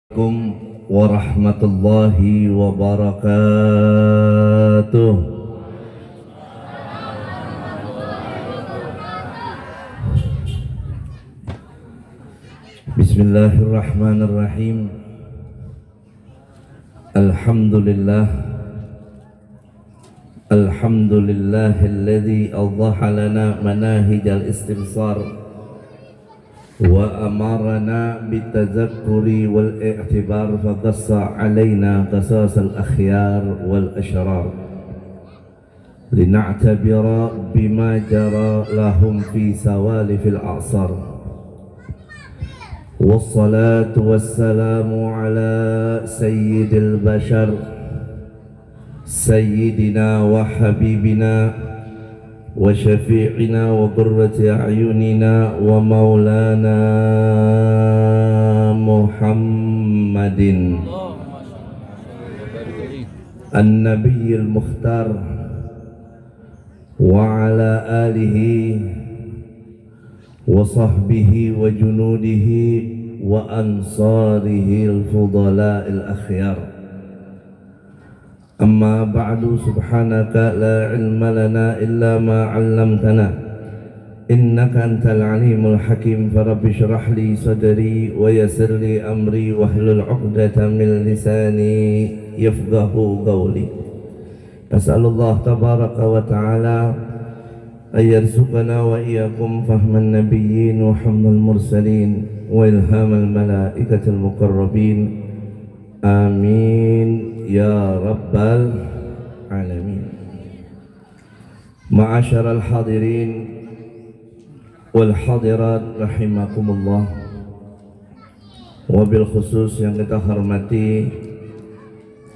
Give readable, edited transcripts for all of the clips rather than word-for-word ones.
Assalamualaikum warahmatullahi wabarakatuh. Bismillahirrahmanirrahim. Alhamdulillahilladzi awdaha lana manahijal istimsar wa amarna bitadzakkuri wal i'tibar faqassa alaina qasasal akhyar wal ashrar lina'tabira bima jara lahum fi sawalifil a'sar wassalatu wassalamu ala sayyidil bashar sayyidina wa habibina wa syafi'ina wa qurrati a'yunina wa maulana Muhammadin an-nabiyyil mukhtar wa ala alihi wa sahbihi wa junudihi wa ansarihi al-fudala'il akhyar. Amma ba'du, subhanaka la ilma lana illa ma 'allamtana innaka antal alimul hakim. Farabbi shrah li sadri wa yassir li amri wahlul 'uqdatam min lisani yafqahu qawli. As'alullah tabaraka wa ta'ala ayyarzuqana wa iyyakum fahman nabiyyin wa hamdal mursalin wa ilhamal malaikatil muqarrabin. Amin ya rabbal alamin. Ma'asyaral hadirin wal hadirat rahimakumullah. Wabil khusus yang kita hormati,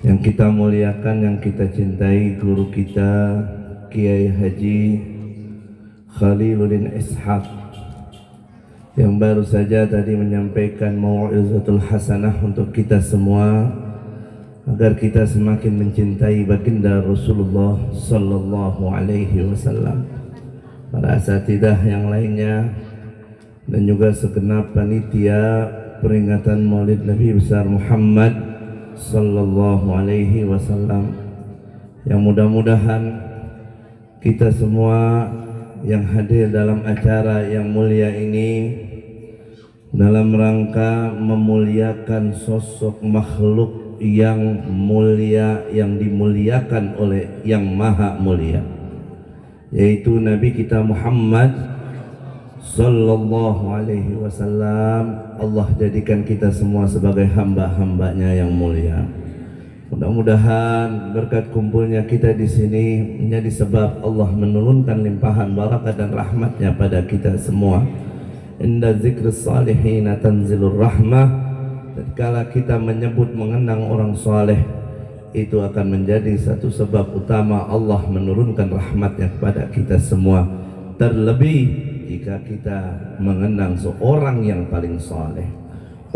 yang kita muliakan, yang kita cintai, guru kita Kiai Haji Khaliluddin Ishaq yang baru saja tadi menyampaikan mau'izatul hasanah untuk kita semua, agar kita semakin mencintai baginda Rasulullah sallallahu alaihi wasallam. Para asatidah yang lainnya dan juga segenap panitia peringatan Maulid Nabi besar Muhammad sallallahu alaihi wasallam, yang mudah-mudahan kita semua yang hadir dalam acara yang mulia ini dalam rangka memuliakan sosok makhluk yang mulia, yang dimuliakan oleh yang maha mulia, yaitu Nabi kita Muhammad sallallahu alaihi wasallam. Allah jadikan kita semua sebagai hamba-hambanya yang mulia. Mudah-mudahan berkat kumpulnya kita di sini menjadi sebab Allah menurunkan limpahan barakat dan rahmatnya pada kita semua. Inda zikris salihin tanzilur rahmah. Tatkala kita menyebut mengenang orang saleh, itu akan menjadi satu sebab utama Allah menurunkan rahmatnya kepada kita semua. Terlebih jika kita mengenang seorang yang paling saleh,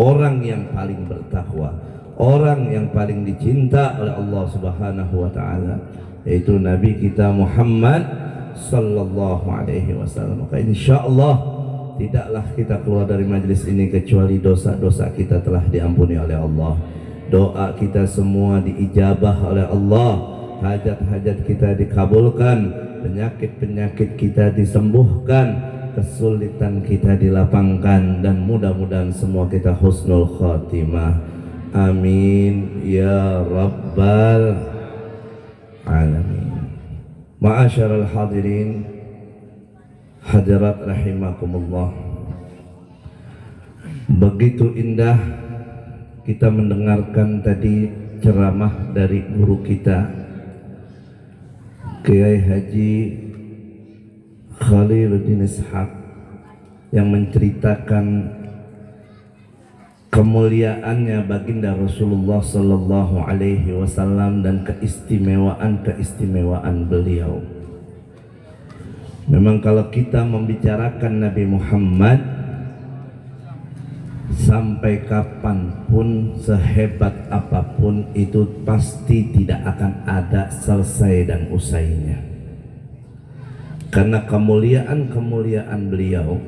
orang yang paling bertakwa, orang yang paling dicinta oleh Allah Subhanahu wa taala, yaitu Nabi kita Muhammad sallallahu alaihi wasallam. Maka insyaallah tidaklah kita keluar dari majelis ini kecuali dosa-dosa kita telah diampuni oleh Allah, doa kita semua diijabah oleh Allah, hajat-hajat kita dikabulkan, penyakit-penyakit kita disembuhkan, kesulitan kita dilapangkan, dan mudah-mudahan semua kita husnul khatimah. Amin ya rabbal alamin. Ma'asyaral hadirin hadirat rahimakumullah. Begitu indah kita mendengarkan tadi ceramah dari guru kita Kiai Haji Khaliluddin Ishaq yang menceritakan kemuliaannya baginda Rasulullah sallallahu alaihi wasallam dan keistimewaan beliau. Memang kalau kita membicarakan Nabi Muhammad, sampai kapanpun, sehebat apapun, itu pasti tidak akan ada selesai dan usainya. Karena kemuliaan beliau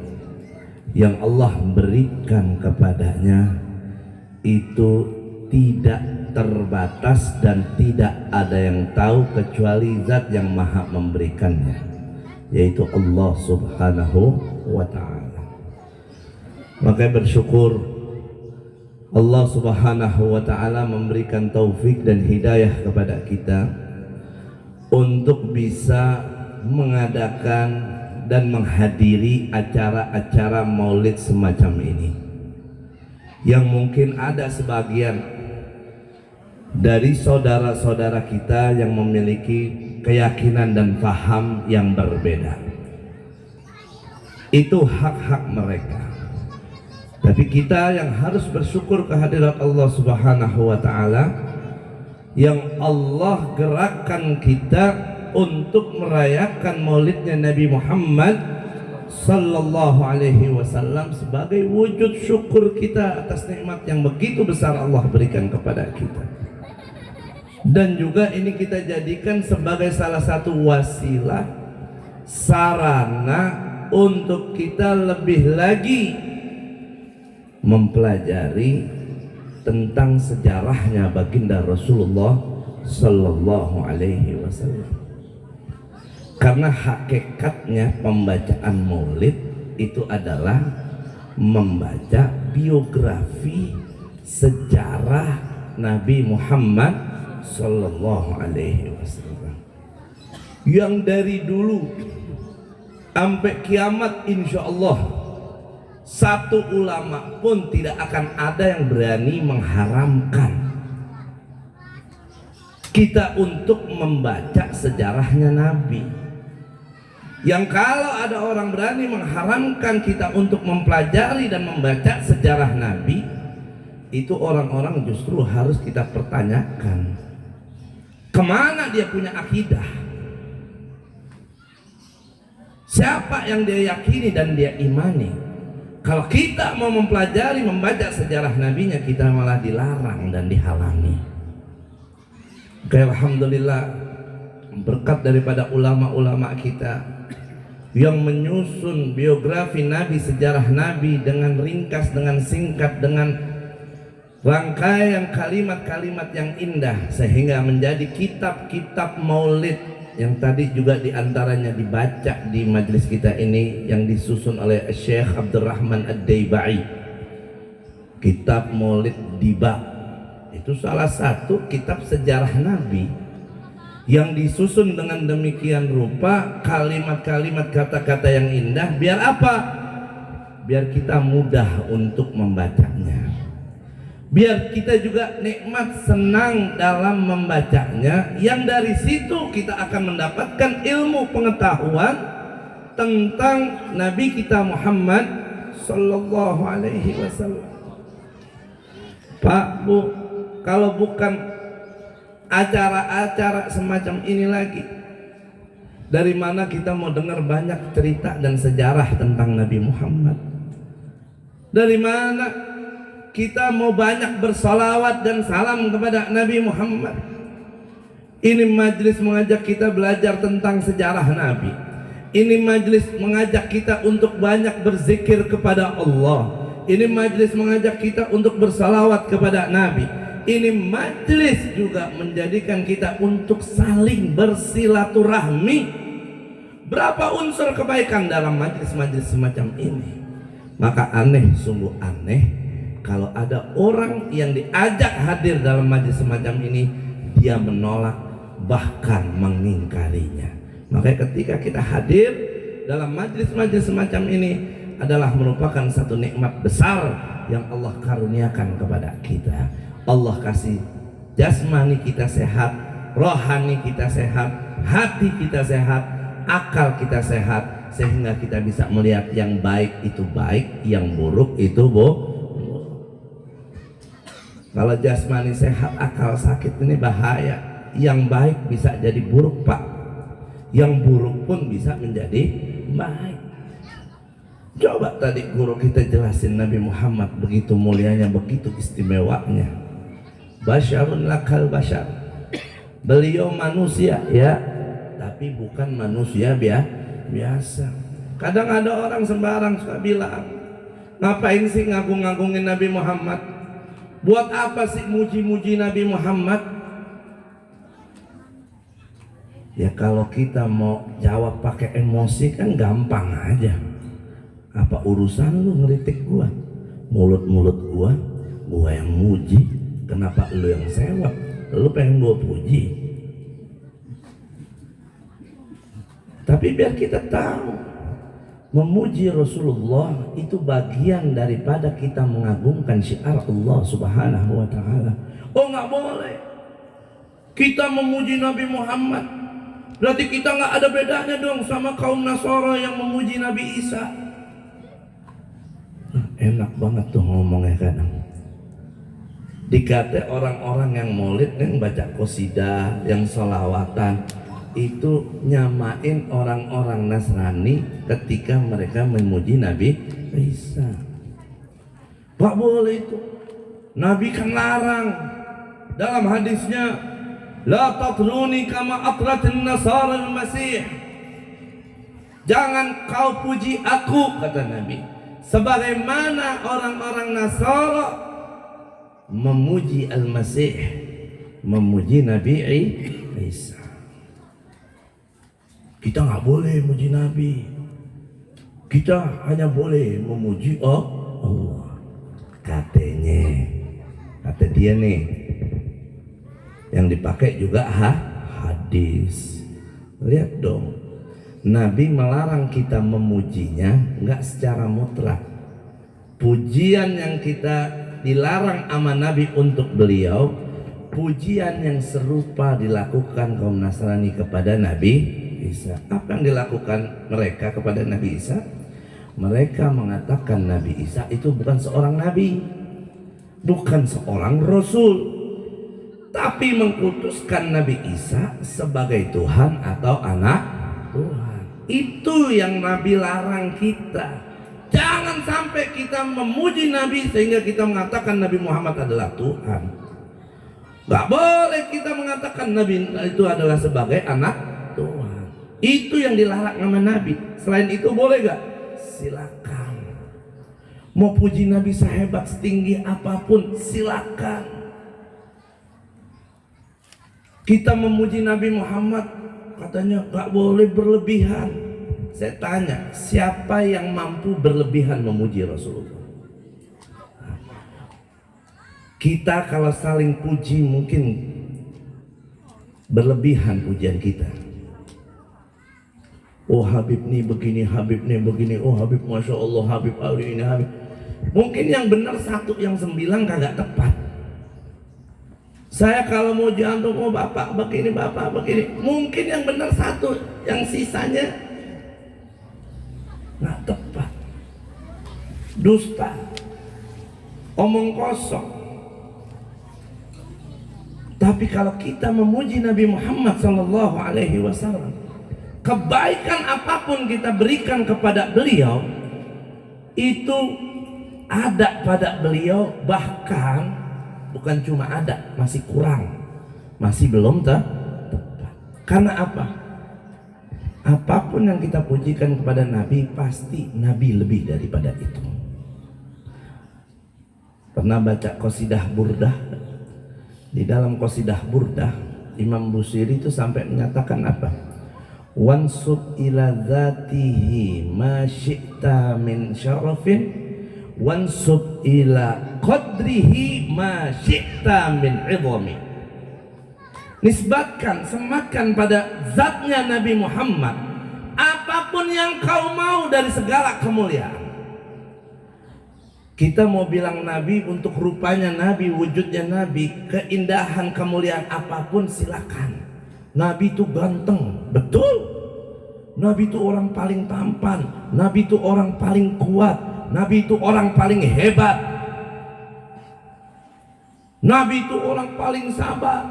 yang Allah berikan kepadanya itu tidak terbatas dan tidak ada yang tahu kecuali Zat yang Maha memberikannya, yaitu Allah Subhanahu wa Ta'ala. Maka bersyukur Allah Subhanahu wa Ta'ala memberikan taufik dan hidayah kepada kita untuk bisa mengadakan dan menghadiri acara-acara maulid semacam ini, yang mungkin ada sebagian dari saudara-saudara kita yang memiliki keyakinan dan paham yang berbeda. Itu hak-hak mereka, tapi kita yang harus bersyukur kehadirat Allah Subhanahu wa Ta'ala, yang Allah gerakkan kita untuk merayakan maulidnya Nabi Muhammad sallallahu alaihi wasallam sebagai wujud syukur kita atas nikmat yang begitu besar Allah berikan kepada kita. Dan juga ini kita jadikan sebagai salah satu wasilah, sarana untuk kita lebih lagi mempelajari tentang sejarahnya baginda Rasulullah sallallahu alaihi wasallam. Karena hakikatnya pembacaan maulid itu adalah membaca biografi sejarah Nabi Muhammad sallallahu alaihi wasallam, yang dari dulu sampai kiamat insya Allah satu ulama pun tidak akan ada yang berani mengharamkan kita untuk membaca sejarahnya Nabi. Yang kalau ada orang berani mengharamkan kita untuk mempelajari dan membaca sejarah Nabi, itu orang-orang justru harus kita pertanyakan, kemana dia punya akidah? Siapa yang dia yakini dan dia imani? Kalau kita mau mempelajari, membaca sejarah Nabinya, kita malah dilarang dan dihalangi. Alhamdulillah, berkat daripada ulama-ulama kita yang menyusun biografi Nabi, sejarah Nabi dengan ringkas, dengan singkat, dengan rangkaian kalimat-kalimat yang indah, sehingga menjadi kitab-kitab maulid yang tadi juga diantaranya dibaca di majelis kita ini, yang disusun oleh Syekh Abdurrahman Ad-Daibai, kitab Maulid Diba. Itu salah satu kitab sejarah Nabi yang disusun dengan demikian rupa, kalimat-kalimat, kata-kata yang indah. Biar apa? Biar kita mudah untuk membacanya, biar kita juga nikmat, senang dalam membacanya, yang dari situ kita akan mendapatkan ilmu pengetahuan tentang Nabi kita Muhammad sallallahu alaihi wasallam. Pak, Bu, kalau bukan acara-acara semacam ini lagi, dari mana kita mau dengar banyak cerita dan sejarah tentang Nabi Muhammad? Dari mana kita mau banyak bersalawat dan salam kepada Nabi Muhammad? Ini majelis mengajak kita belajar tentang sejarah Nabi. Ini majelis mengajak kita untuk banyak berzikir kepada Allah. Ini majelis mengajak kita untuk bersalawat kepada Nabi. Ini majelis juga menjadikan kita untuk saling bersilaturahmi. Berapa unsur kebaikan dalam majelis-majelis semacam ini. Maka aneh, sungguh aneh kalau ada orang yang diajak hadir dalam majelis semacam ini, dia menolak, bahkan mengingkarinya. Maka ketika kita hadir dalam majelis-majelis semacam ini adalah merupakan satu nikmat besar yang Allah karuniakan kepada kita. Allah kasih jasmani kita sehat, rohani kita sehat, hati kita sehat, akal kita sehat, sehingga kita bisa melihat yang baik itu baik, yang buruk itu buruk. Kalau jasmani sehat, akal sakit, ini bahaya. Yang baik bisa jadi buruk, Pak. Yang buruk pun bisa menjadi baik. Coba tadi guru kita jelasin Nabi Muhammad begitu mulianya, begitu istimewanya. Basyarun lakal basyar, beliau manusia ya, tapi bukan manusia biasa. Kadang ada orang sembarang suka bilang, ngapain sih ngagung-ngagungin Nabi Muhammad? Buat apa sih muji-muji Nabi Muhammad? Ya kalau kita mau jawab pakai emosi kan gampang aja. Apa urusan lu ngeritik gua? Mulut-mulut gua yang muji. Kenapa lu yang sewak? Lu pengen gua puji. Tapi biar kita tahu, memuji Rasulullah itu bagian daripada kita mengagungkan syiar Allah Subhanahu wa taala. Oh, nggak boleh kita memuji Nabi Muhammad. Berarti kita nggak ada bedanya dong sama kaum Nasara yang memuji Nabi Isa. Enak banget tuh ngomongnya kadang. Dikata orang-orang yang maulid, yang baca qasidah, yang sholawatan, itu nyamain orang-orang Nasrani ketika mereka memuji Nabi Isa. Gak boleh itu. Nabi kan larang dalam hadisnya, la tatruni kama atratin nasara al-masih. Jangan kau puji aku, kata Nabi, sebagaimana orang-orang Nasara memuji al-Masih, memuji Nabi Isa. Kita nggak boleh memuji Nabi, kita hanya boleh memuji Allah. Kata dia nih, yang dipakai juga hadis. Lihat dong, Nabi melarang kita memujinya nggak secara mutlak. Pujian yang kita dilarang sama Nabi untuk beliau, pujian yang serupa dilakukan kaum Nasrani kepada Nabi Isa. Apa yang dilakukan mereka kepada Nabi Isa? Mereka mengatakan Nabi Isa itu bukan seorang nabi, bukan seorang rasul, tapi mengkultuskan Nabi Isa sebagai Tuhan atau anak Tuhan. Itu yang Nabi larang kita. Jangan sampai kita memuji Nabi sehingga kita mengatakan Nabi Muhammad adalah Tuhan. Gak boleh kita mengatakan Nabi itu adalah sebagai anak Tuhan. Itu yang dilarang sama Nabi. Selain itu boleh gak? Silakan. Mau puji Nabi sehebat setinggi apapun, silakan. Kita memuji Nabi Muhammad, katanya gak boleh berlebihan. Saya tanya, siapa yang mampu berlebihan memuji Rasulullah? Kita kalau saling puji mungkin berlebihan pujian kita. Oh Habib nih begini, Habib nih begini, oh Habib Masya Allah, Habib Ali ini, Habib. Mungkin yang benar 1, yang 9 kagak tepat. Saya kalau mau jantung, oh bapak begini, bapak begini. Mungkin yang benar 1, yang sisanya nggak tepat. Dusta, omong kosong. Tapi kalau kita memuji Nabi Muhammad SAW, kebaikan apapun kita berikan kepada beliau itu ada pada beliau, bahkan bukan cuma ada, masih kurang, masih belum tepat. Karena apa? Apapun yang kita pujikan kepada Nabi, pasti Nabi lebih daripada itu. Pernah baca qasidah Burdah? Di dalam qasidah Burdah, Imam Busiri itu sampai menyatakan apa? Wansub ila dzatihi ma syi'ta min syarafin, wansub ila qadrihi ma syi'ta min 'idhami. Nisbatkan, sematkan pada zatnya Nabi Muhammad apapun yang kau mau dari segala kemuliaan. Kita mau bilang Nabi untuk rupanya Nabi, wujudnya Nabi, keindahan, kemuliaan apapun silakan. Nabi itu ganteng, betul. Nabi itu orang paling tampan, Nabi itu orang paling kuat, Nabi itu orang paling hebat, Nabi itu orang paling sabar,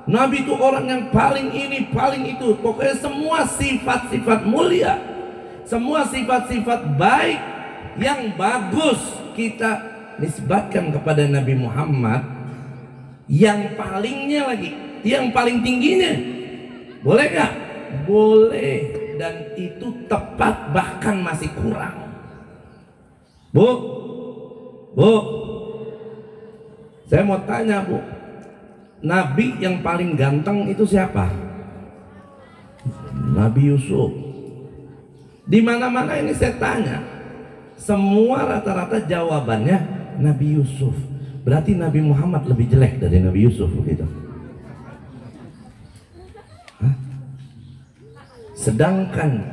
Nabi itu orang yang paling ini, paling itu. Pokoknya semua sifat-sifat mulia, semua sifat-sifat baik yang bagus kita nisbatkan kepada Nabi Muhammad. Yang palingnya lagi, yang paling tingginya, boleh gak? Boleh. Dan itu tepat, bahkan masih kurang. Bu, Saya mau tanya Bu, Nabi yang paling ganteng itu siapa? Nabi Yusuf. Di mana-mana ini saya tanya, semua rata-rata jawabannya Nabi Yusuf. Berarti Nabi Muhammad lebih jelek dari Nabi Yusuf begitu. Sedangkan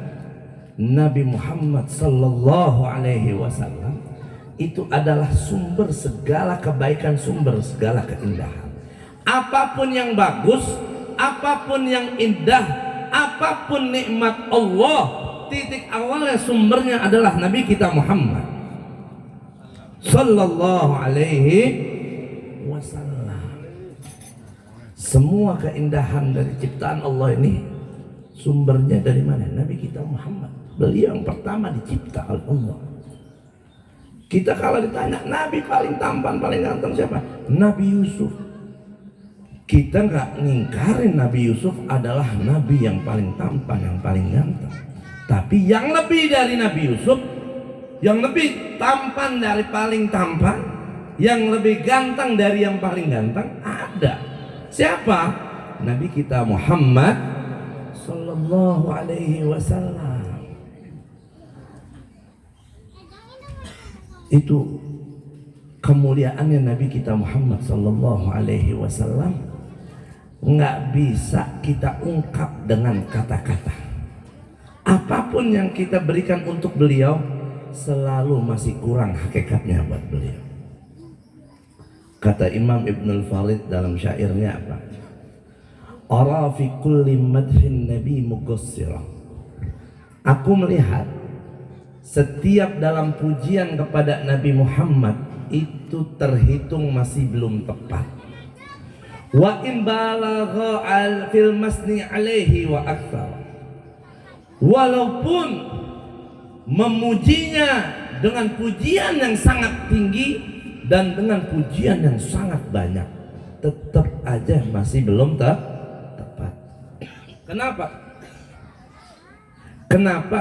Nabi Muhammad sallallahu alaihi wasallam itu adalah sumber segala kebaikan, sumber segala keindahan. Apapun yang bagus, apapun yang indah, apapun nikmat Allah, titik awalnya sumbernya adalah Nabi kita Muhammad sallallahu alaihi wasallam. Semua keindahan dari ciptaan Allah ini sumbernya dari mana? Nabi kita Muhammad. Beliau yang pertama dicipta oleh Allah. Kita kalau ditanya Nabi paling tampan, paling ganteng siapa? Nabi Yusuf. Kita nggak ngingkarin Nabi Yusuf adalah Nabi yang paling tampan, yang paling ganteng. Tapi yang lebih dari Nabi Yusuf, yang lebih tampan dari paling tampan, yang lebih ganteng dari yang paling ganteng ada. Siapa? Nabi kita Muhammad sallallahu alaihi wasallam. Itu kemuliaannya Nabi kita Muhammad sallallahu alaihi wasallam nggak bisa kita ungkap dengan kata-kata. Apapun yang kita berikan untuk beliau selalu masih kurang hakikatnya buat beliau. Kata Imam Ibnul Farid dalam syairnya apa? Ara fi kulli madhin nabi muqassira. Aku melihat setiap dalam pujian kepada Nabi Muhammad itu terhitung masih belum tepat. Wa in balagha al fil masni alaihi wa akthar. Walaupun memujinya dengan pujian yang sangat tinggi dan dengan pujian yang sangat banyak, tetap aja masih belum tepat. Kenapa? Kenapa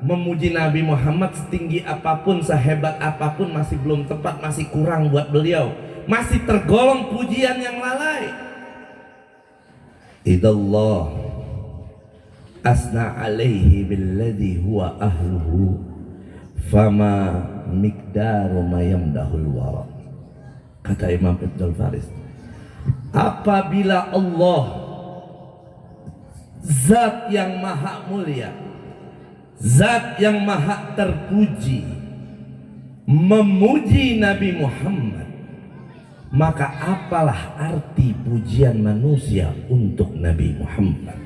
memuji Nabi Muhammad setinggi apapun, sehebat apapun masih belum tepat, masih kurang buat beliau, masih tergolong pujian yang lalai. Idallah asna alaihi billadhi huwa ahluhu fama miqdaru ma yamdahul wara. Kata Imam Ibnul Faris, apabila Allah zat yang maha mulia, zat yang maha terpuji memuji Nabi Muhammad, maka apalah arti pujian manusia untuk Nabi Muhammad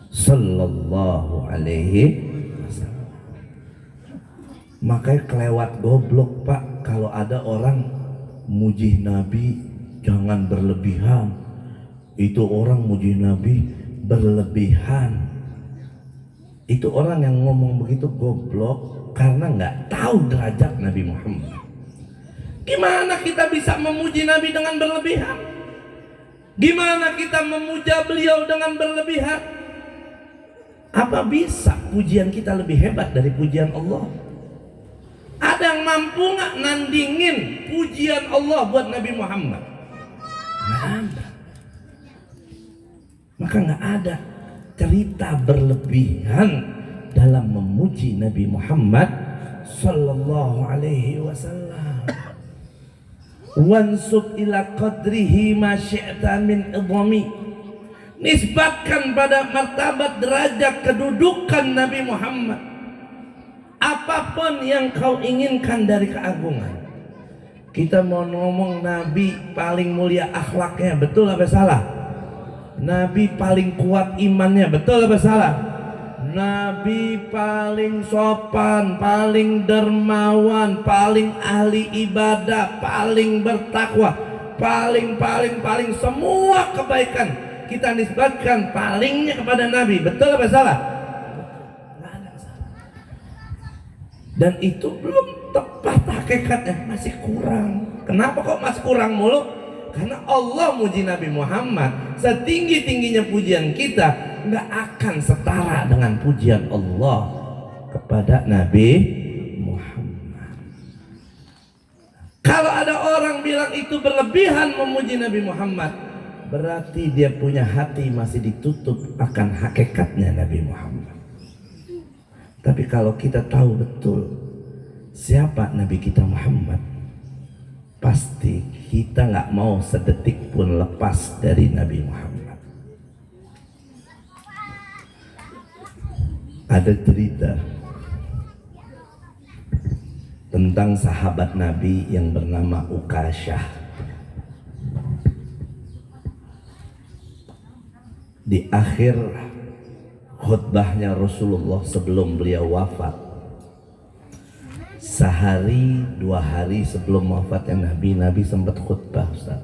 sallallahu alaihi wasallam. Makanya kelewat goblok Pak kalau ada orang muji Nabi jangan berlebihan. Itu orang muji Nabi berlebihan. Itu orang yang ngomong begitu goblok karena nggak tahu derajat Nabi Muhammad. Gimana kita bisa memuji Nabi dengan berlebihan? Gimana kita memuja beliau dengan berlebihan? Apa bisa pujian kita lebih hebat dari pujian Allah? Ada yang mampu nggak nandingin pujian Allah buat Nabi Muhammad? Nggak ada. Maka nggak ada cerita berlebihan dalam memuji Nabi Muhammad sallallahu alaihi wasallam. Wansub ila qadrihi ma syi'ta min idhami. Nisbatkan pada martabat derajat kedudukan Nabi Muhammad apapun yang kau inginkan dari keagungan. Kita mau ngomong Nabi paling mulia akhlaknya, betul apa salah? Nabi paling kuat imannya, betul apa salah? Nabi paling sopan, paling dermawan, paling ahli ibadah, paling bertakwa, paling semua kebaikan kita nisbatkan palingnya kepada Nabi, betul apa salah? Nggak ada salah. Dan itu belum tepat hakikatnya, masih kurang. Kenapa kok masih kurang mulu? Karena Allah muji Nabi Muhammad setinggi-tingginya pujian kita nggak akan setara dengan pujian Allah kepada Nabi Muhammad. Kalau ada orang bilang orang itu berlebihan memuji Nabi Muhammad, berarti dia punya hati masih ditutup akan hakikatnya Nabi Muhammad. Tapi kalau kita tahu betul siapa Nabi kita Muhammad, pasti kita nggak mau sedetik pun lepas dari Nabi Muhammad. Ada cerita tentang sahabat Nabi yang bernama Ukasyah. Di akhir khutbahnya Rasulullah sebelum beliau wafat, sehari 2 hari sebelum wafatnya Nabi sempat khutbah, Ustaz.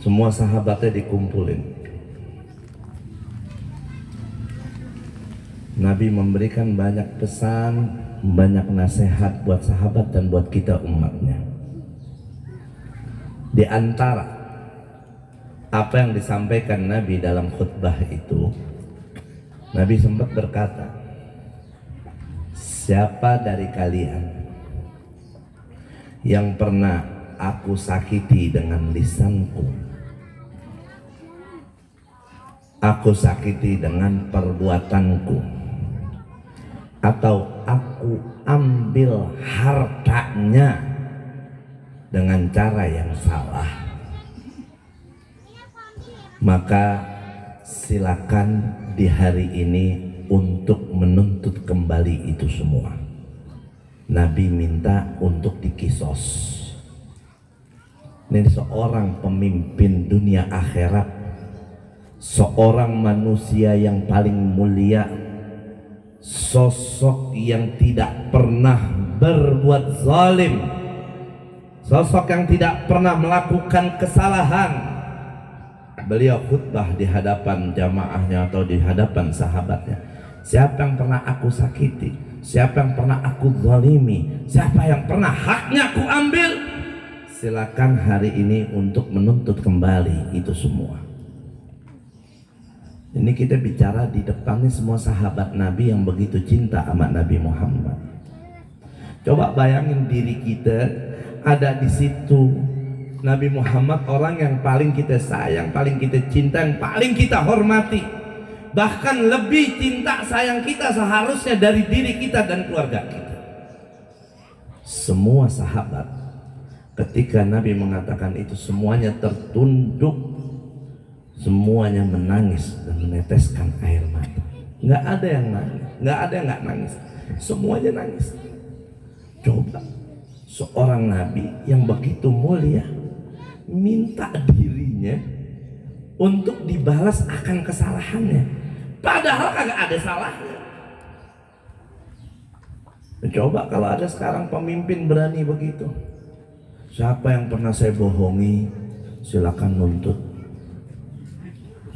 Semua sahabatnya dikumpulin. Nabi memberikan banyak pesan, banyak nasihat buat sahabat dan buat kita umatnya. Di antara apa yang disampaikan Nabi dalam khutbah itu, Nabi sempat berkata, siapa dari kalian yang pernah aku sakiti dengan lisanku, aku sakiti dengan perbuatanku, atau aku ambil hartanya dengan cara yang salah, maka silakan di hari ini untuk menuntut kembali itu semua. Nabi minta untuk dikisos. Ini seorang pemimpin dunia akhirat, seorang manusia yang paling mulia, sosok yang tidak pernah berbuat zalim, sosok yang tidak pernah melakukan kesalahan. Beliau khutbah di hadapan jamaahnya atau di hadapan sahabatnya. Siapa yang pernah aku sakiti, siapa yang pernah aku zalimi, siapa yang pernah haknya aku ambil, silakan hari ini untuk menuntut kembali itu semua. Ini kita bicara di depan nih semua sahabat Nabi yang begitu cinta sama Nabi Muhammad. Coba bayangin diri kita ada di situ. Nabi Muhammad orang yang paling kita sayang, paling kita cinta, yang paling kita hormati. Bahkan lebih cinta sayang kita seharusnya dari diri kita dan keluarga kita. Semua sahabat ketika Nabi mengatakan itu semuanya tertunduk, semuanya menangis dan meneteskan air mata. Nggak ada yang nangis, nggak ada yang nggak nangis, semuanya nangis. Coba seorang Nabi yang begitu mulia minta dirinya untuk dibalas akan kesalahannya, padahal kagak ada salahnya. Coba kalau ada sekarang pemimpin berani begitu, siapa yang pernah saya bohongi silakan nuntut.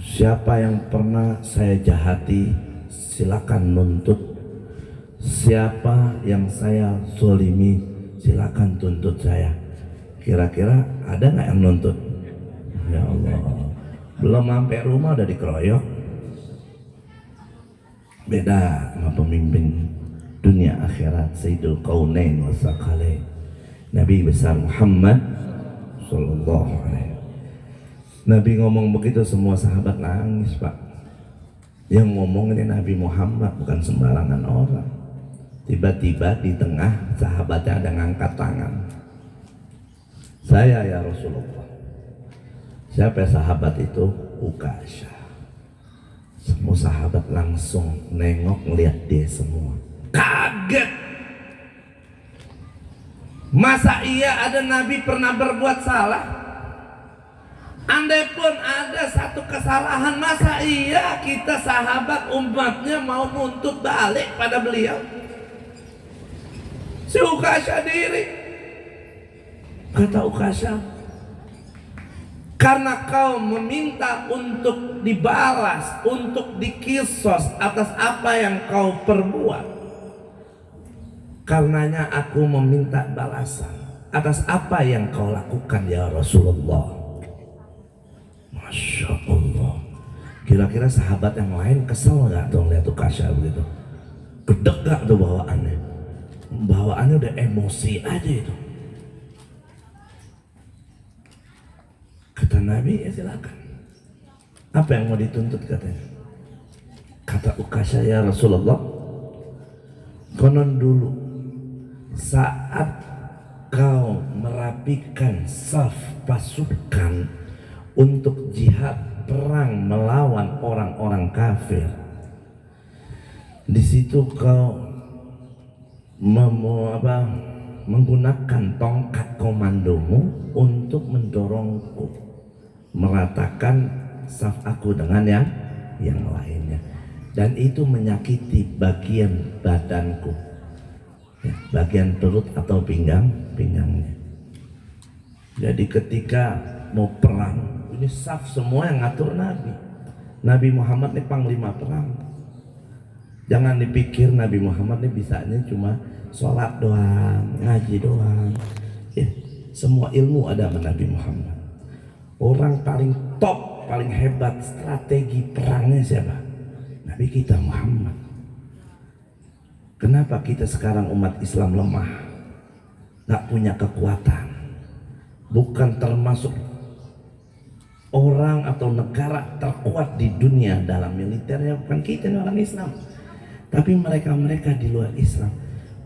Siapa yang pernah saya jahati silakan nuntut. Siapa yang saya zolimi silakan tuntut saya. Kira-kira ada nggak yang nuntut? Ya Allah, belum sampai rumah udah dikeroyok. Beda sama pemimpin dunia akhirat, Sayyidul Qaunain wa Tsaqalain, Nabi besar Muhammad sallallahu alaihi. Nabi ngomong begitu semua sahabat nangis, Pak. Yang ngomong ini Nabi Muhammad, bukan sembarangan orang. Tiba-tiba di tengah sahabatnya ada ngangkat tangan. Saya ya Rasulullah. Siapa sahabat itu? Ukasyah. Semua sahabat langsung nengok ngeliat dia semua. Kaget. Masa iya ada Nabi pernah berbuat salah? Andai pun ada satu kesalahan, masa iya kita sahabat umatnya mau nuntut balik pada beliau? Si Ukasyah diri. Kata Ukasyah, karena kau meminta untuk dibalas, untuk dikisos atas apa yang kau perbuat, karenanya aku meminta balasan atas apa yang kau lakukan ya Rasulullah. Masya Allah. Kira-kira sahabat yang lain kesel gak tuh lihat Ukasyah begitu? Gedek gak tuh bawaannya? Bawaannya udah emosi aja itu. Kata Nabi, ya silakan. Apa yang mau dituntut katanya? Kata Ukasha, ya Rasulullah, konon dulu saat kau merapikan saf pasukan untuk jihad perang melawan orang-orang kafir, di situ kau menggunakan tongkat komandomu untuk mendorongku meratakan saf aku dengan yang lainnya, dan itu menyakiti bagian badanku, ya, bagian perut atau pinggangnya. Jadi ketika mau perang, ini saf semua yang ngatur Nabi Muhammad ini panglima perang. Jangan dipikir Nabi Muhammad ini bisanya cuma sholat doang, ngaji doang, ya, semua ilmu ada sama Nabi Muhammad. Orang paling top, paling hebat strategi perangnya siapa? Nabi kita Muhammad. Kenapa kita sekarang umat Islam lemah, gak punya kekuatan, bukan termasuk orang atau negara terkuat di dunia dalam militernya? Bukan kita ini orang Islam, tapi mereka-mereka di luar Islam.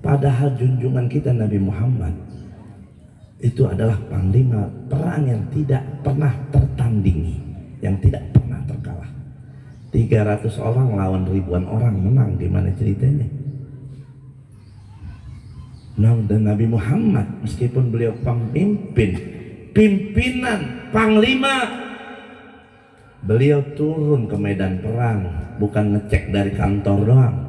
Padahal junjungan kita Nabi Muhammad itu adalah panglima perang yang tidak pernah tertandingi, yang tidak pernah terkalah. 300 orang lawan ribuan orang, menang. Gimana ceritanya? Nah, dan Nabi Muhammad meskipun beliau pimpinan, panglima, beliau turun ke medan perang, bukan ngecek dari kantor doang,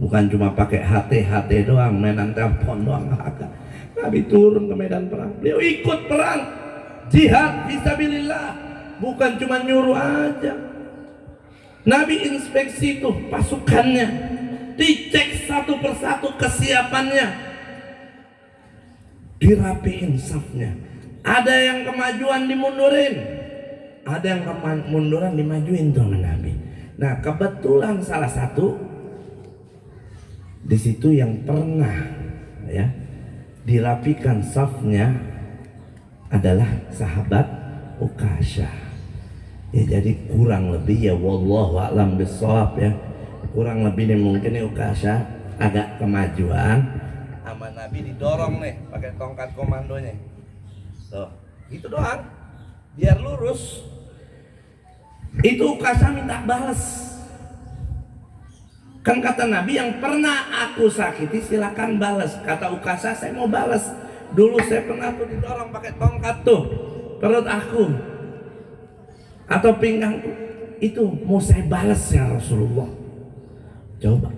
bukan cuma pakai HT doang, mainan telepon doang. Nabi turun ke medan perang, beliau ikut perang, jihad fisabilillah, bukan cuma nyuruh aja. Nabi inspeksi tuh pasukannya, dicek satu persatu kesiapannya, dirapiin safnya. Ada yang kemajuan dimundurin, ada yang kemunduran dimajuin tuh sama Nabi. Nah, kebetulan salah satu di situ yang pernah ya dirapikan safnya adalah sahabat Ukasha. Ya, jadi kurang lebih, ya wallahu a'lam bishawab, ya, kurang lebih nih mungkin nih Ukasha agak kemajuan sama Nabi, didorong nih pakai tongkat komandonya tuh, gitu doang biar lurus. Itu Ukasha minta balas. Kan kata Nabi, yang pernah aku sakiti silakan balas. Kata Ukasha, saya mau balas. Dulu saya pernah tuh didorong pakai tongkat tuh perut aku atau pinggangku, itu mau saya balas ya Rasulullah. Coba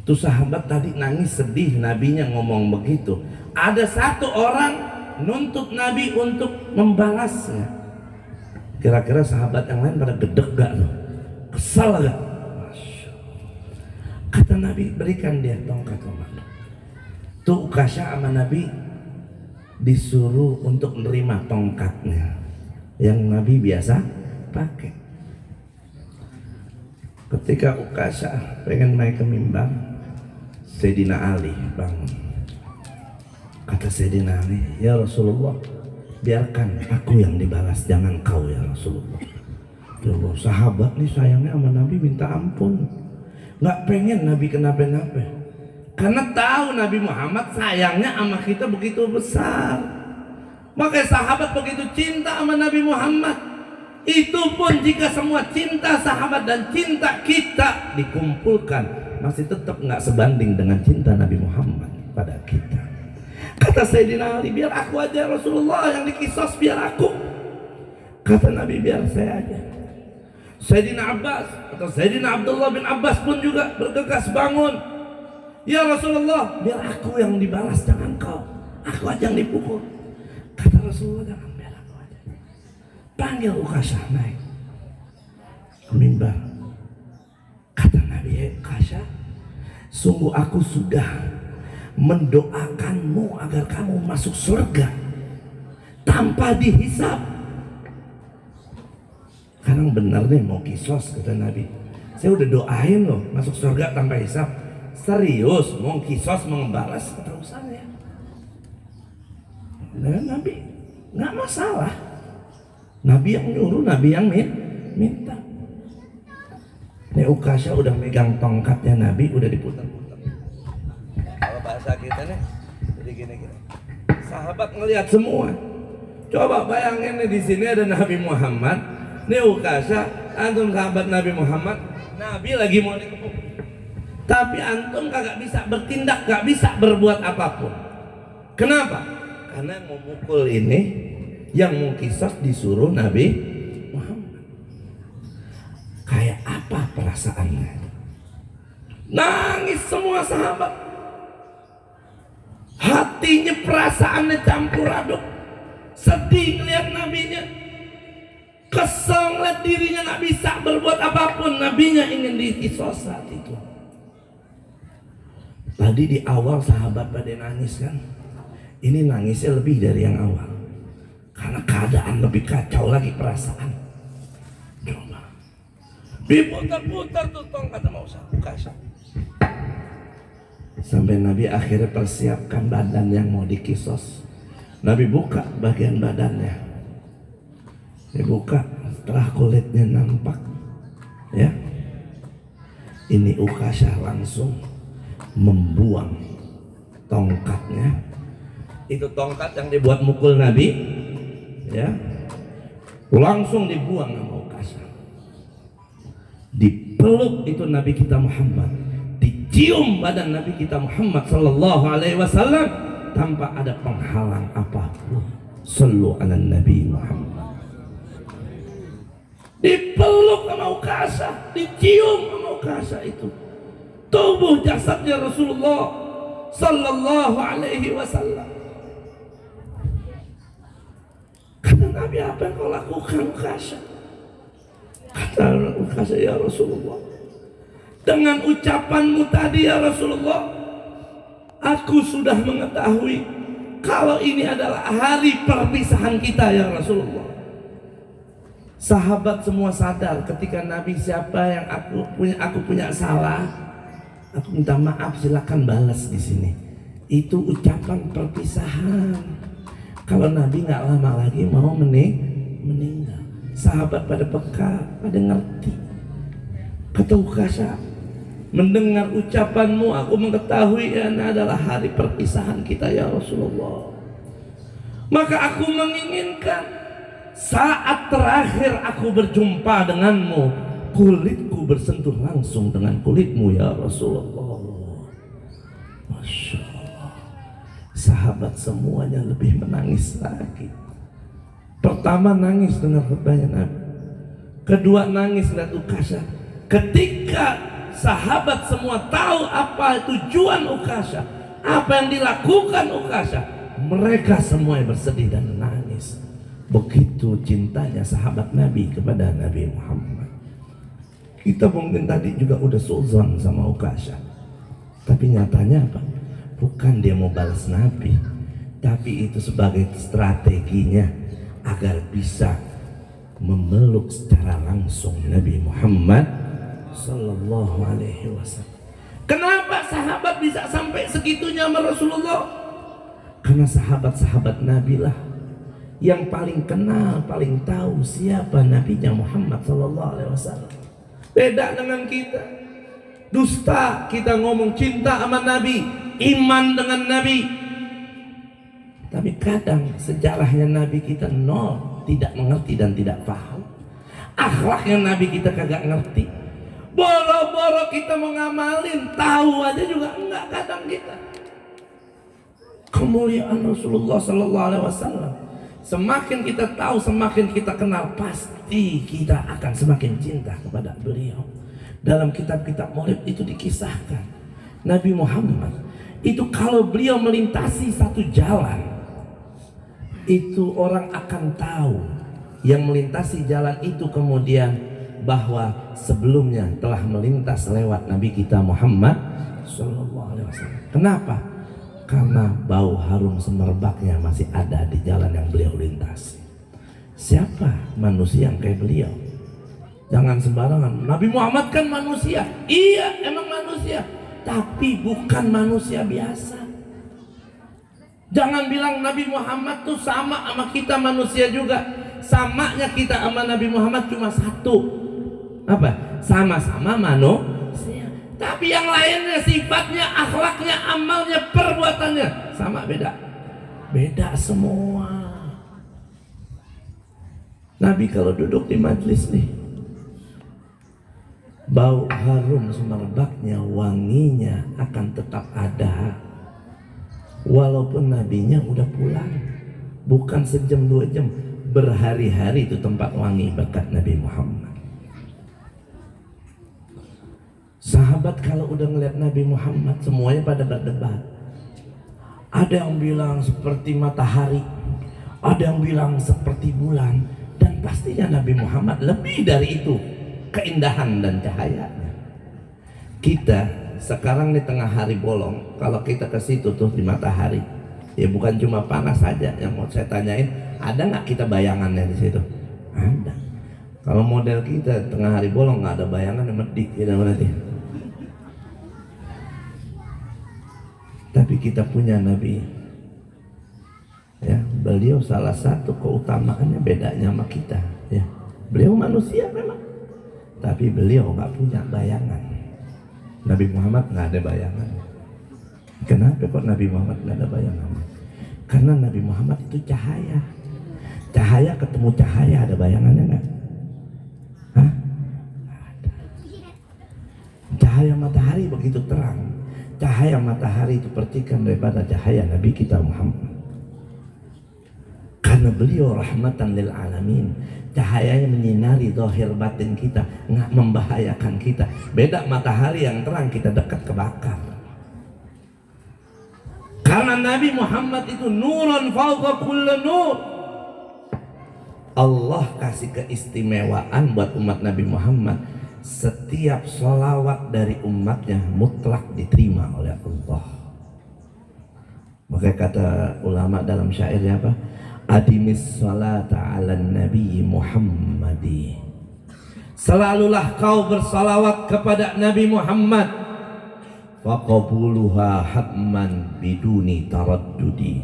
tuh sahabat tadi nangis sedih, nabinya ngomong begitu. Ada satu orang nuntut Nabi untuk membalasnya. Kira-kira sahabat yang lain pada gedeg gak loh? Kesal gak? Kata Nabi, berikan dia tongkat komando. Tuh Ukasha sama Nabi disuruh untuk menerima tongkatnya yang Nabi biasa pakai. Ketika Ukasha pengen naik ke mimbar, Sayyidina Ali bangun. Kata Sayyidina Ali, ya Rasulullah, biarkan aku yang dibalas, jangan kau ya Rasulullah. Ya Allah, sahabat nih sayangnya sama Nabi minta ampun, nggak pengen Nabi kenapa-napa, karena tahu Nabi Muhammad sayangnya sama kita begitu besar. Makanya sahabat begitu cinta sama Nabi Muhammad. Itu pun jika semua cinta sahabat dan cinta kita dikumpulkan, masih tetap nggak sebanding dengan cinta Nabi Muhammad pada kita. Kata Sayyidina Ali, biar aku aja Rasulullah yang dikisos, biar aku. Kata Nabi, biar saya aja. Sayyidina Abbas atau Sayyidina Abdullah bin Abbas pun juga bergegas bangun. Ya Rasulullah, biar aku yang dibalas, jangan kau. Aku aja yang dipukul. Kata Rasulullah, jangan, biar aku aja. Panggil Ukasha naik ke mimbar. Kata Nabi, Ukasha, sungguh aku sudah mendoakanmu agar kamu masuk surga tanpa dihisab. Sekarang benar nih mau kisos, kata Nabi. Saya udah doain loh masuk surga tanpa hisab. Serius mau kisos, mau ngebalas, kata usahanya. Dan Nabi nggak masalah. Nabi yang nyuruh, Nabi yang minta. Ini Ukasha udah megang tongkatnya Nabi, udah diputar-putar. Kalau bahasa kita nih, jadi gini-gini. Sahabat ngelihat semua. Coba bayangin nih, di sini ada Nabi Muhammad, nih Ukasha, antum sahabat Nabi Muhammad, Nabi lagi mau dikepung. Tapi antum kagak bisa bertindak, gak bisa berbuat apapun. Kenapa? Karena yang mau mukul ini, yang mau kisah disuruh Nabi Muhammad. Kayak apa perasaannya? Nangis semua sahabat. Hatinya, perasaannya campur aduk. Sedih ngeliat nabinya, kesel ngeliat dirinya gak bisa berbuat apapun. Nabinya ingin dikisos saat itu. Tadi di awal sahabat pada nangis kan, ini nangisnya lebih dari yang awal karena keadaan lebih kacau lagi, perasaan. Coba diputar-putar tuh tongkat sama Ukasha, sampai Nabi akhirnya persiapkan badan yang mau dikisos. Nabi buka bagian badannya, dibuka, setelah kulitnya nampak, ya, ini Ukasha langsung membuang tongkatnya. Itu tongkat yang dibuat mukul Nabi, ya, langsung dibuang sama Ukasha. Dipeluk itu Nabi kita Muhammad, dicium badan Nabi kita Muhammad sallallahu alaihi wasallam tanpa ada penghalang apapun. Sallu ala Nabi Muhammad. Dipeluk sama Ukasha, dicium sama Ukasha itu tubuh jasadnya Rasulullah sallallahu alaihi wasallam. Kata Nabi, apa yang kau lakukan Ukasha? Kata Ukasha, ya Rasulullah, dengan ucapanmu tadi ya Rasulullah, aku sudah mengetahui kalau ini adalah hari perpisahan kita ya Rasulullah. Sahabat semua sadar ketika Nabi, siapa yang aku punya salah, aku minta maaf, silakan balas di sini. Itu ucapan perpisahan. Kalau Nabi nggak lama lagi mau meninggal, sahabat pada peka, pada ngerti. Kata Ukasha, mendengar ucapanmu aku mengetahui ini adalah hari perpisahan kita ya Rasulullah. Maka aku menginginkan saat terakhir aku berjumpa denganmu, kulitku bersentuh langsung dengan kulitmu ya Rasulullah. Masya Allah. Sahabat semuanya lebih menangis lagi. Pertama nangis dengan khutbahnya Nabi, kedua nangis lihat Ukasha. Ketika sahabat semua tahu apa tujuan Ukasha, apa yang dilakukan Ukasha, mereka semua bersedih dan menangis. Begitu cintanya sahabat Nabi kepada Nabi Muhammad. Kita mungkin tadi juga udah suzon sama Ukasha, tapi nyatanya apa? Bukan dia mau balas Nabi, tapi itu sebagai strateginya agar bisa memeluk secara langsung Nabi Muhammad sallallahu alaihi wasallam. Kenapa sahabat bisa sampai segitunya sama Rasulullah? Karena sahabat-sahabat Nabi lah yang paling kenal, paling tahu siapa Nabinya Muhammad sallallahu alaihi wasallam. Beda dengan kita. Dusta kita ngomong cinta sama Nabi, iman dengan Nabi, tapi kadang sejarahnya Nabi kita nol, tidak mengerti dan tidak paham. Akhlaknya Nabi kita kagak ngerti. Boro-boro kita mau ngamalin, tahu aja juga enggak kadang kita. Kemuliaan Rasulullah sallallahu alaihi wasallam, semakin kita tahu, semakin kita kenal, pasti kita akan semakin cinta kepada beliau. Dalam kitab-kitab maulid itu dikisahkan, Nabi Muhammad itu kalau beliau melintasi satu jalan, itu orang akan tahu yang melintasi jalan itu kemudian bahwa sebelumnya telah melintas lewat Nabi kita Muhammad sallallahu alaihi wasallam. Kenapa? Karena bau harum semerbaknya masih ada di jalan yang beliau lintasi. Siapa manusia yang kayak beliau? Jangan sembarangan. Nabi Muhammad kan manusia. Iya, emang manusia, tapi bukan manusia biasa. Jangan bilang Nabi Muhammad tuh sama kita manusia juga. samanya kita sama Nabi Muhammad cuma satu, apa? Sama-sama manusia. Tapi yang lainnya, sifatnya, akhlaknya, amalnya, perbuatannya sama beda? Beda semua. Nabi kalau duduk di majlis nih, bau harum semerbaknya, wanginya akan tetap ada. Walaupun nabinya udah pulang, bukan sejam 2 jam, berhari-hari itu tempat wangi berkat Nabi Muhammad. Sahabat kalau udah ngeliat Nabi Muhammad semuanya pada berdebat. Ada yang bilang seperti matahari, ada yang bilang seperti bulan, dan pastinya Nabi Muhammad lebih dari itu keindahan dan cahayanya. Kita sekarang di tengah hari bolong, kalau kita ke situ tuh di matahari, ya bukan cuma panas saja. Yang mau saya tanyain, ada nggak kita bayangannya di situ? Ada. Kalau model kita tengah hari bolong nggak ada bayangan, medik kita berarti. Tapi kita punya Nabi, ya, beliau salah satu keutamaannya bedanya sama kita, ya. Beliau manusia memang, tapi beliau nggak punya bayangan. Nabi Muhammad nggak ada bayangan. Kenapa kok Nabi Muhammad nggak ada bayangan? Karena Nabi Muhammad itu cahaya. Cahaya ketemu cahaya, ada bayangannya nggak? Hah? Ada. Cahaya matahari begitu terang. Cahaya matahari itu percikan daripada cahaya Nabi kita Muhammad. Karena beliau rahmatan lil alamin, cahayanya menyinari zahir batin kita, nggak membahayakan kita. Beda matahari yang terang, kita dekat kebakar. Karena Nabi Muhammad itu nurun fawqa kulli nur. Allah kasih keistimewaan buat umat Nabi Muhammad. Setiap sholawat dari umatnya mutlak diterima oleh Allah. Maka kata ulama dalam syairnya apa? Adimis salata ala Nabi Muhammadi. Selalulah kau bersalawat kepada Nabi Muhammad. Faqabuluha hatman biduni taraddudi.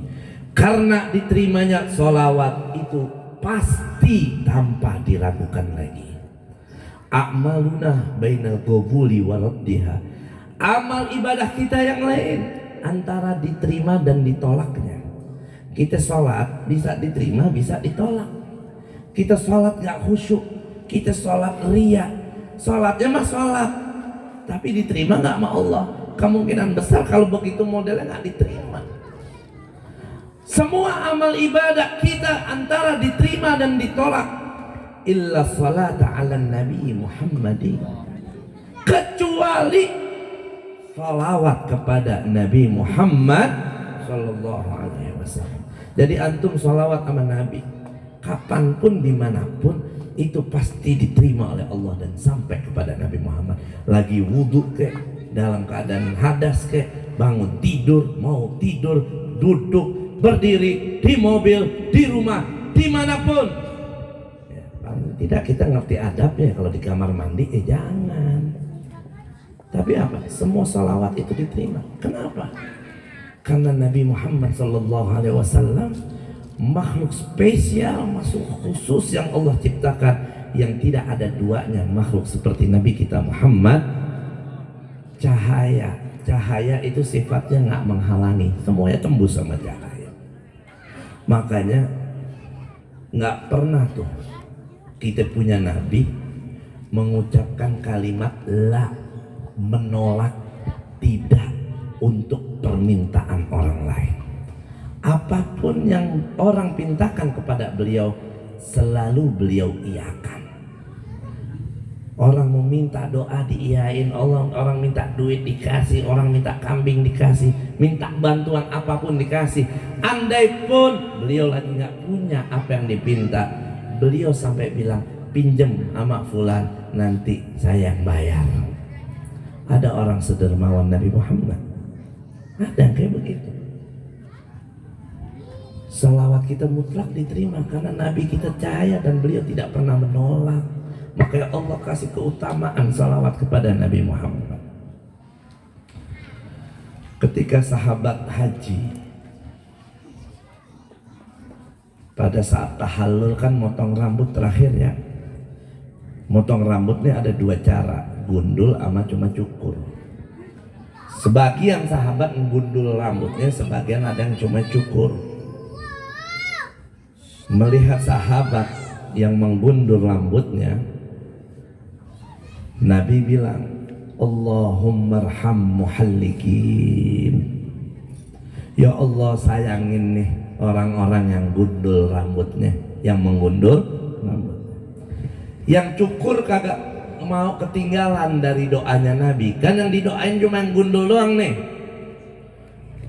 Karena diterimanya salawat itu pasti tanpa diragukan lagi. A'maluna bainal qabuli wa raddiha. Amal ibadah kita yang lain antara diterima dan ditolaknya. Kita sholat bisa diterima, bisa ditolak. Kita sholat gak khusyuk, kita sholat riya. Sholatnya mah sholat, tapi diterima gak sama Allah? Kemungkinan besar kalau begitu modelnya gak diterima. Semua amal ibadah kita antara diterima dan ditolak, illa salata ala Nabi Muhammadi, kecuali salawat kepada Nabi Muhammad sallallahu alaihi wasallam. Jadi antum salawat sama Nabi kapanpun dimanapun itu pasti diterima oleh Allah dan sampai kepada Nabi Muhammad. Lagi wudhu ke, dalam keadaan hadas ke, bangun tidur, mau tidur, duduk, berdiri, di mobil, di rumah, dimanapun. Ya, tidak kita ngerti adabnya kalau di kamar mandi, jangan. Tapi apa? Semua salawat itu diterima. Kenapa? Karena Nabi Muhammad sallallahu alaihi wasallam makhluk spesial, makhluk khusus yang Allah ciptakan, yang tidak ada duanya makhluk seperti Nabi kita Muhammad. Cahaya itu sifatnya nggak menghalangi, semuanya tembus sama cahaya. Makanya nggak pernah tuh kita punya Nabi mengucapkan kalimat la, menolak, tidak untuk permintaan orang lain. Apapun yang orang pintakan kepada beliau, selalu beliau iakan. Orang meminta doa diiyain, orang minta duit dikasih, orang minta kambing dikasih, minta bantuan apapun dikasih. Andai pun beliau lagi nggak punya apa yang dipinta, beliau sampai bilang, pinjem sama fulan, nanti saya yang bayar. Ada orang sedermawan Nabi Muhammad, ada yang kayak begitu. Salawat kita mutlak diterima karena Nabi kita cahaya dan beliau tidak pernah menolak. Makanya Allah kasih keutamaan salawat kepada Nabi Muhammad. Ketika sahabat haji pada saat tahallul kan motong rambut terakhirnya. Motong rambutnya ada dua cara, gundul sama cuma cukur. Sebagian sahabat menggundul rambutnya, sebagian ada yang cuma cukur. Melihat sahabat yang menggundul rambutnya, Nabi bilang, Allahumma arham muhallikin. Ya Allah, sayangin nih orang-orang yang gundul rambutnya, yang menggundul rambutnya. Yang cukur kagak mau ketinggalan dari doanya Nabi. Kan yang didoain cuma yang gundul doang nih.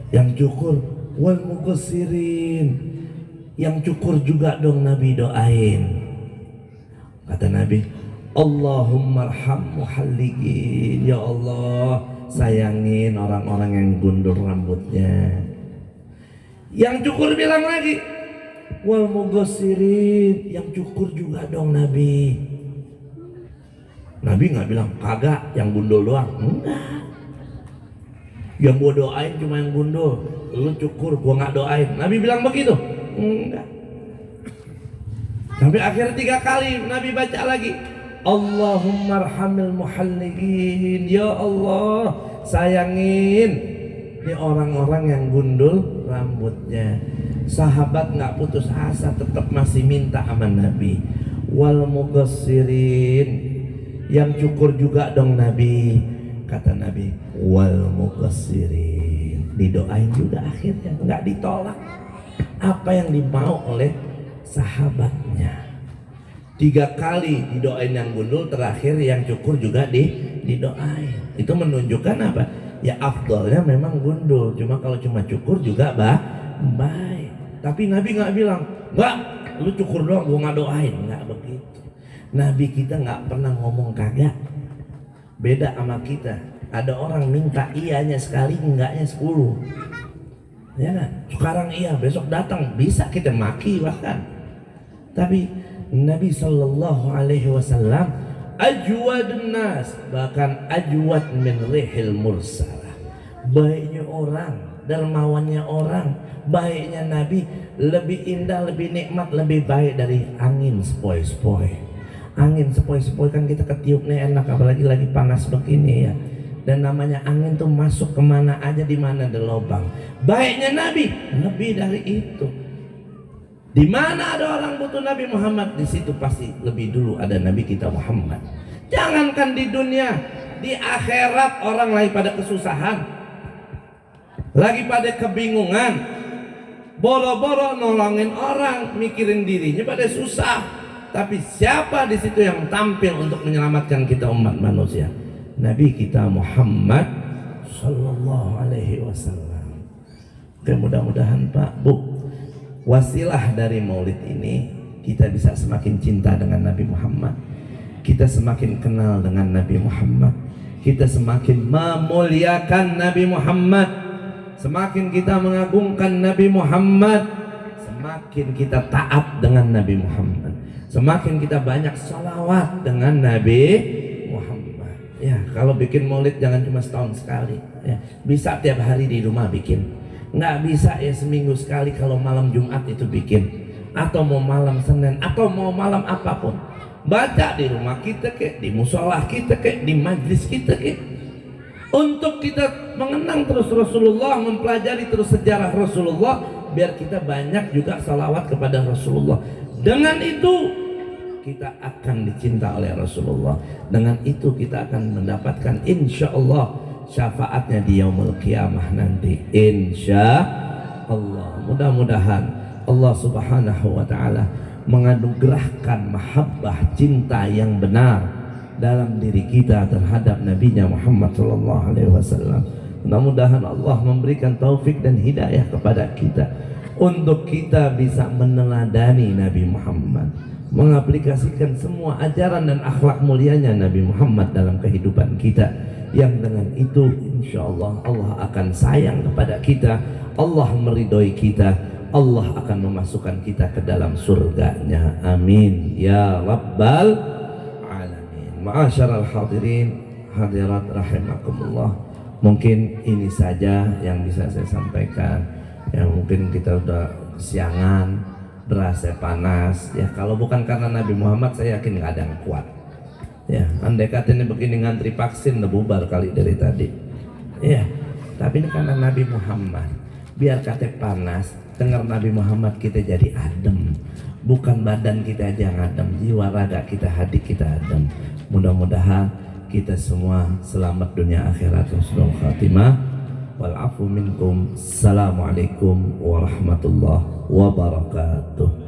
Yang cukur, wal muqassirin. Yang cukur juga dong Nabi doain. Kata Nabi, Allahumma arham muhallikin. Ya Allah, sayangin orang-orang yang gundul rambutnya. Yang cukur bilang lagi, wal muqassirin. Yang cukur juga dong Nabi. Nabi nggak bilang kagak, yang gundul doang. Enggak. Yang gua doain cuma yang gundul, lu cukur gua nggak doain. Nabi bilang begitu? Enggak. Sampai akhirnya 3 kali Nabi baca lagi, Allahumma arhamil muhallikin. Ya Allah, sayangin ini orang-orang yang gundul rambutnya. Sahabat nggak putus asa, tetap masih minta sama Nabi. Wal muqassirin, yang cukur juga dong Nabi. Kata Nabi, wal muqassirin, didoain juga akhirnya, nggak ditolak apa yang dimau oleh sahabatnya. 3 kali didoain yang gundul, terakhir yang cukur juga didoain. Itu menunjukkan apa? Ya afdolnya memang gundul, cuma kalau cuma cukur juga baik. Tapi Nabi nggak bilang, enggak, lu cukur doang gua nggak doain. Nggak begitu. Nabi kita nggak pernah ngomong kagak. Beda sama kita. Ada orang minta iyanya sekali, enggaknya 10. Ya kan? Sekarang iya, besok datang, bisa kita maki bahkan. Tapi Nabi Sallallahu Alaihi Wasallam ajwad nas, bahkan ajwad min rihil mursalah. Baiknya orang, dermawannya orang, baiknya Nabi lebih indah, lebih nikmat, lebih baik dari angin sepoi-sepoi. Angin sepoi-sepoi kan kita ketiupnya enak, apalagi lagi panas begini ya. Dan namanya angin tuh masuk kemana aja, di mana ada lubang. Baiknya Nabi lebih dari itu. Di mana ada orang butuh Nabi Muhammad, di situ pasti lebih dulu ada Nabi kita Muhammad. Jangankan di dunia, di akhirat orang lagi pada kesusahan, lagi pada kebingungan, boro-boro nolongin orang, mikirin dirinya pada susah. Tapi siapa di situ yang tampil untuk menyelamatkan kita umat manusia? Nabi kita Muhammad Sallallahu Alaihi Wasallam. Mudah-mudahan Pak Bu, wasilah dari maulid ini kita bisa semakin cinta dengan Nabi Muhammad, kita semakin kenal dengan Nabi Muhammad, kita semakin memuliakan Nabi Muhammad, semakin kita mengagungkan Nabi Muhammad, semakin kita taat dengan Nabi Muhammad, semakin kita banyak salawat dengan Nabi Muhammad. Ya, kalau bikin maulid jangan cuma setahun sekali ya. Bisa tiap hari di rumah bikin. Nggak bisa ya seminggu sekali, kalau malam Jumat itu bikin, atau mau malam Senin, atau mau malam apapun. Baca di rumah kita kek, di musola kita kek, di majlis kita kek, untuk kita mengenang terus Rasulullah, mempelajari terus sejarah Rasulullah, biar kita banyak juga salawat kepada Rasulullah. Dengan itu kita akan dicinta oleh Rasulullah. Dengan itu kita akan mendapatkan insya Allah syafaatnya di yaumul qiyamah nanti, insya Allah. Mudah-mudahan Allah Subhanahu wa ta'ala menganugerahkan mahabbah, cinta yang benar dalam diri kita terhadap Nabinya Muhammad Sallallahu Alaihi Wasallam. Mudah-mudahan Allah memberikan taufik dan hidayah kepada kita untuk kita bisa meneladani Nabi Muhammad, mengaplikasikan semua ajaran dan akhlak mulianya Nabi Muhammad dalam kehidupan kita. Yang dengan itu insya Allah Allah akan sayang kepada kita, Allah meridhoi kita, Allah akan memasukkan kita ke dalam surganya. Amin ya rabbal alamin. Ma'asyiral hadirin hadirat rahimakumullah, mungkin ini saja yang bisa saya sampaikan. Yang mungkin kita udah kesiangan, berasa panas ya. Kalau bukan karena Nabi Muhammad saya yakin nggak ada yang kuat ya. Andai katanya begini ngantri vaksin udah bubar kali dari tadi ya. Tapi ini karena Nabi Muhammad, biar kata panas, dengar Nabi Muhammad kita jadi adem. Bukan badan kita aja yang adem, jiwa raga kita, hati kita adem. Mudah-mudahan kita semua selamat dunia akhirat, husnul khatimah. Wal afu minkum. Assalamualaikum warahmatullahi wabarakatuh.